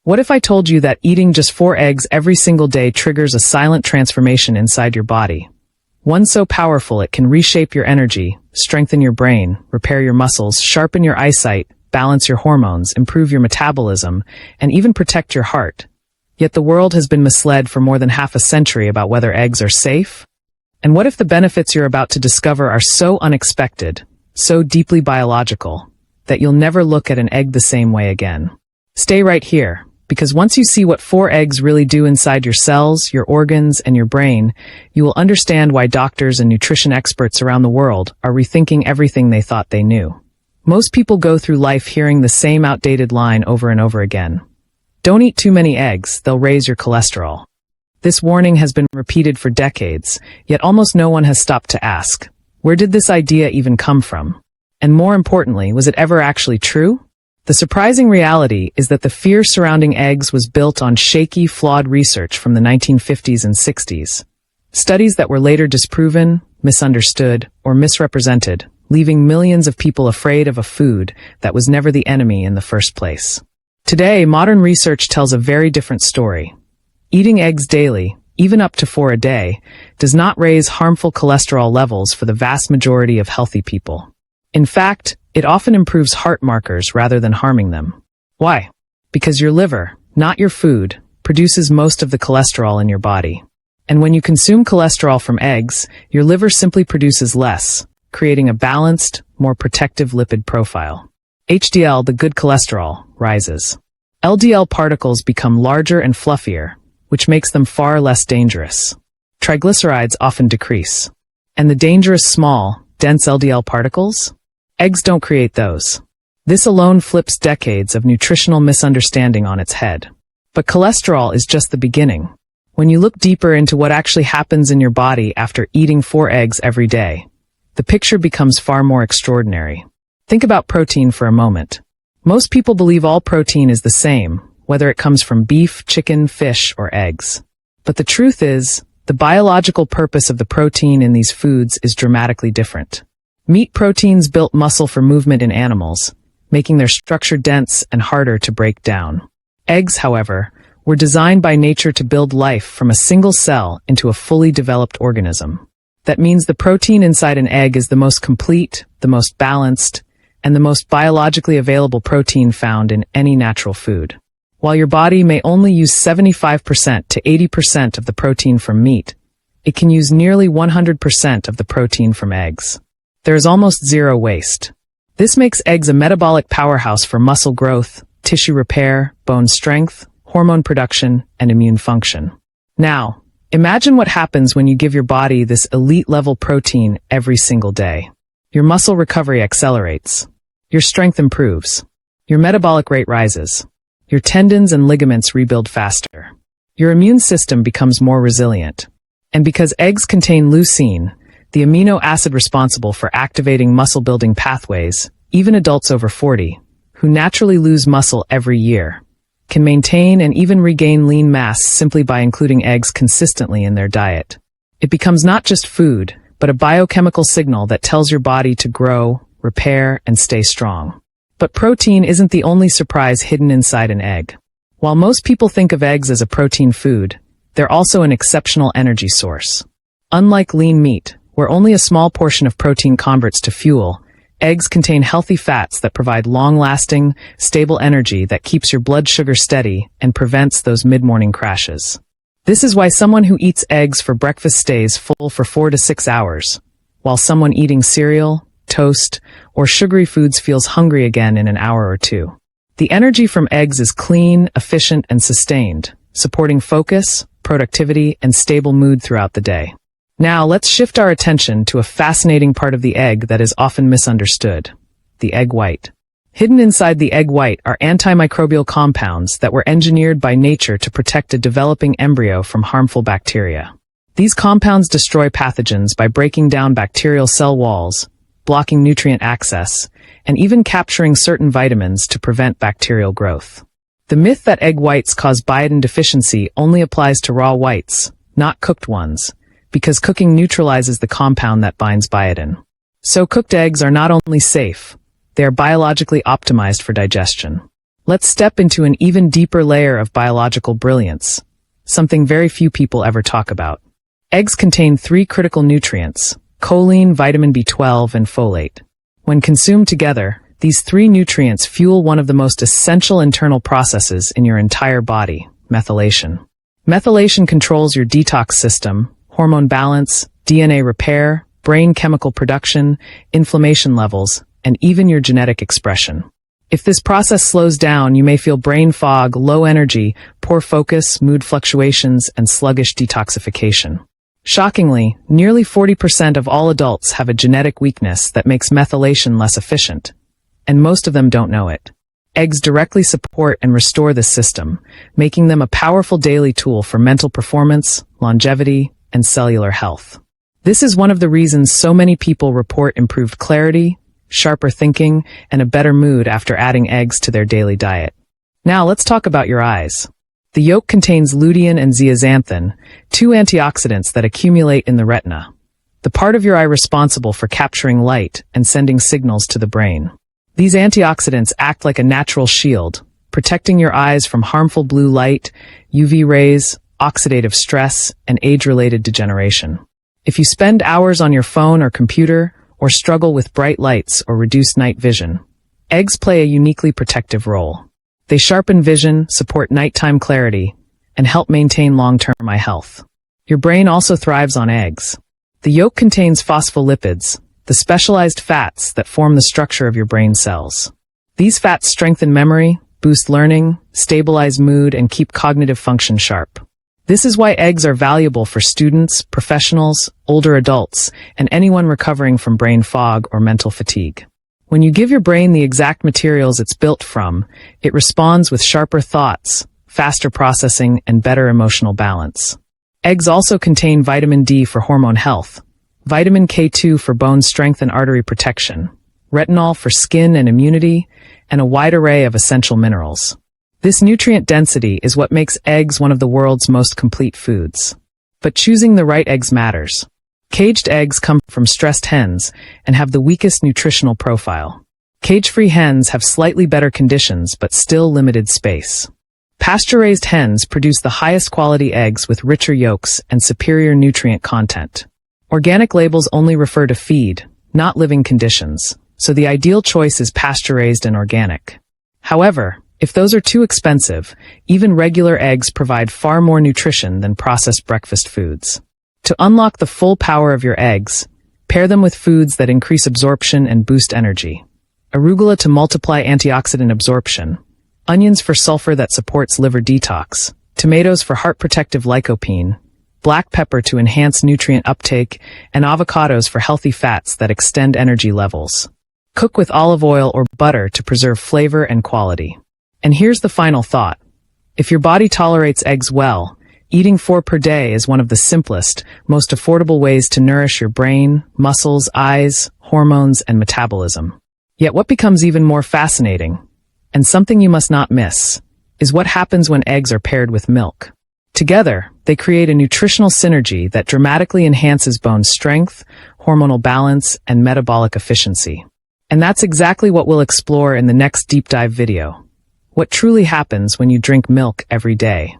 What if I told you that eating just 4 eggs every single day triggers a silent transformation inside your body? One so powerful it can reshape your energy, strengthen your brain, repair your muscles, sharpen your eyesight, balance your hormones, improve your metabolism, and even protect your heart. Yet the world has been misled for more than half a century about whether eggs are safe. And what if the benefits you're about to discover are so unexpected, so deeply biological, that you'll never look at an egg the same way again? Stay right here, because once you see what 4 eggs really do inside your cells, your organs, and your brain, you will understand why doctors and nutrition experts around the world are rethinking everything they thought they knew. Most people go through life hearing the same outdated line over and over again. Don't eat too many eggs, they'll raise your cholesterol. This warning has been repeated for decades, yet almost no one has stopped to ask, where did this idea even come from? And more importantly, was it ever actually true? The surprising reality is that the fear surrounding eggs was built on shaky, flawed research from the 1950s and 60s. Studies that were later disproven, misunderstood, or misrepresented, leaving millions of people afraid of a food that was never the enemy in the first place. Today, modern research tells a very different story. Eating eggs daily, even up to 4 a day, does not raise harmful cholesterol levels for the vast majority of healthy people. In fact, it often improves heart markers rather than harming them. Why? Because your liver, not your food, produces most of the cholesterol in your body. And when you consume cholesterol from eggs, your liver simply produces less, creating a balanced, more protective lipid profile. HDL, the good cholesterol, rises. LDL particles become larger and fluffier, which makes them far less dangerous. Triglycerides often decrease. And the dangerous small, dense LDL particles? Eggs don't create those. This alone flips decades of nutritional misunderstanding on its head. But cholesterol is just the beginning. When you look deeper into what actually happens in your body after eating 4 eggs every day, the picture becomes far more extraordinary. Think about protein for a moment. Most people believe all protein is the same, whether it comes from beef, chicken, fish, or eggs. But the truth is, the biological purpose of the protein in these foods is dramatically different. Meat proteins built muscle for movement in animals, making their structure dense and harder to break down. Eggs, however, were designed by nature to build life from a single cell into a fully developed organism. That means the protein inside an egg is the most complete, the most balanced, and the most biologically available protein found in any natural food. While your body may only use 75% to 80% of the protein from meat, it can use nearly 100% of the protein from eggs. There is almost zero waste. This makes eggs a metabolic powerhouse for muscle growth, tissue repair, bone strength, hormone production, and immune function. Now, imagine what happens when you give your body this elite-level protein every single day. Your muscle recovery accelerates. Your strength improves. Your metabolic rate rises. Your tendons and ligaments rebuild faster. Your immune system becomes more resilient. And because eggs contain leucine, the amino acid responsible for activating muscle-building pathways, even adults over 40, who naturally lose muscle every year, can maintain and even regain lean mass simply by including eggs consistently in their diet. It becomes not just food, but a biochemical signal that tells your body to grow, repair, and stay strong. But protein isn't the only surprise hidden inside an egg. While most people think of eggs as a protein food, they're also an exceptional energy source. Unlike lean meat, where only a small portion of protein converts to fuel, eggs contain healthy fats that provide long-lasting, stable energy that keeps your blood sugar steady and prevents those mid-morning crashes. This is why someone who eats eggs for breakfast stays full for 4 to 6 hours, while someone eating cereal, toast, or sugary foods feels hungry again in an hour or 2. The energy from eggs is clean, efficient, and sustained, supporting focus, productivity, and stable mood throughout the day. Now, let's shift our attention to a fascinating part of the egg that is often misunderstood: the egg white. Hidden inside the egg white are antimicrobial compounds that were engineered by nature to protect a developing embryo from harmful bacteria. These compounds destroy pathogens by breaking down bacterial cell walls, blocking nutrient access, and even capturing certain vitamins to prevent bacterial growth. The myth that egg whites cause biotin deficiency only applies to raw whites, not cooked ones, because cooking neutralizes the compound that binds biotin. So cooked eggs are not only safe, they are biologically optimized for digestion. Let's step into an even deeper layer of biological brilliance, something very few people ever talk about. Eggs contain 3 critical nutrients: choline, vitamin B12, and folate. When consumed together, these 3 nutrients fuel one of the most essential internal processes in your entire body: methylation. Methylation controls your detox system, hormone balance, DNA repair, brain chemical production, inflammation levels, and even your genetic expression. If this process slows down, you may feel brain fog, low energy, poor focus, mood fluctuations, and sluggish detoxification. Shockingly, nearly 40% of all adults have a genetic weakness that makes methylation less efficient, and most of them don't know it. Eggs directly support and restore this system, making them a powerful daily tool for mental performance, longevity, and cellular health. This is one of the reasons so many people report improved clarity, sharper thinking, and a better mood after adding eggs to their daily diet. Now let's talk about your eyes. The yolk contains lutein and zeaxanthin, 2 antioxidants that accumulate in the retina, the part of your eye responsible for capturing light and sending signals to the brain. These antioxidants act like a natural shield, protecting your eyes from harmful blue light, UV rays, oxidative stress, and age-related degeneration. If you spend hours on your phone or computer, or struggle with bright lights or reduced night vision, eggs play a uniquely protective role. They sharpen vision, support nighttime clarity, and help maintain long-term eye health. Your brain also thrives on eggs. The yolk contains phospholipids, the specialized fats that form the structure of your brain cells. These fats strengthen memory, boost learning, stabilize mood, and keep cognitive function sharp. This is why eggs are valuable for students, professionals, older adults, and anyone recovering from brain fog or mental fatigue. When you give your brain the exact materials it's built from, it responds with sharper thoughts, faster processing, and better emotional balance. Eggs also contain vitamin D for hormone health, vitamin K2 for bone strength and artery protection, retinol for skin and immunity, and a wide array of essential minerals. This nutrient density is what makes eggs one of the world's most complete foods. But choosing the right eggs matters. Caged eggs come from stressed hens and have the weakest nutritional profile. Cage-free hens have slightly better conditions but still limited space. Pasture-raised hens produce the highest quality eggs with richer yolks and superior nutrient content. Organic labels only refer to feed, not living conditions, so the ideal choice is pasture-raised and organic. However, if those are too expensive, even regular eggs provide far more nutrition than processed breakfast foods. To unlock the full power of your eggs, pair them with foods that increase absorption and boost energy. Arugula to multiply antioxidant absorption, onions for sulfur that supports liver detox, tomatoes for heart protective lycopene, black pepper to enhance nutrient uptake, and avocados for healthy fats that extend energy levels. Cook with olive oil or butter to preserve flavor and quality. And here's the final thought. If your body tolerates eggs well, eating 4 per day is one of the simplest, most affordable ways to nourish your brain, muscles, eyes, hormones, and metabolism. Yet what becomes even more fascinating, and something you must not miss, is what happens when eggs are paired with milk. Together, they create a nutritional synergy that dramatically enhances bone strength, hormonal balance, and metabolic efficiency. And that's exactly what we'll explore in the next deep dive video. What truly happens when you drink milk every day?